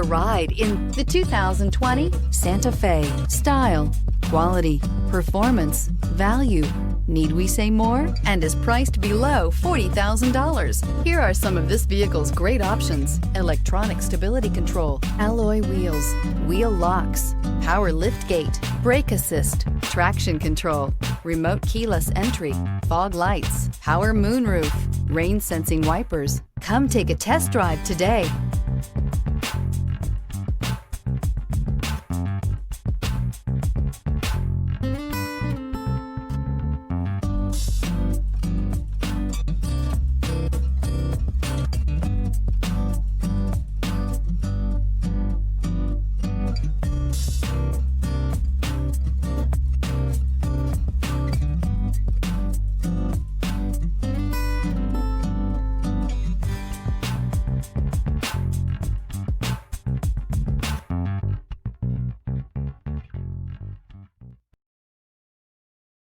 A ride in the 2020 Santa Fe. Style, quality, performance, value. Need we say more? And is priced below $40,000. Here are some of this vehicle's great options: electronic stability control, alloy wheels, wheel locks, power lift gate, brake assist, traction control, remote keyless entry, fog lights, power moonroof, rain sensing wipers. Come take a test drive today.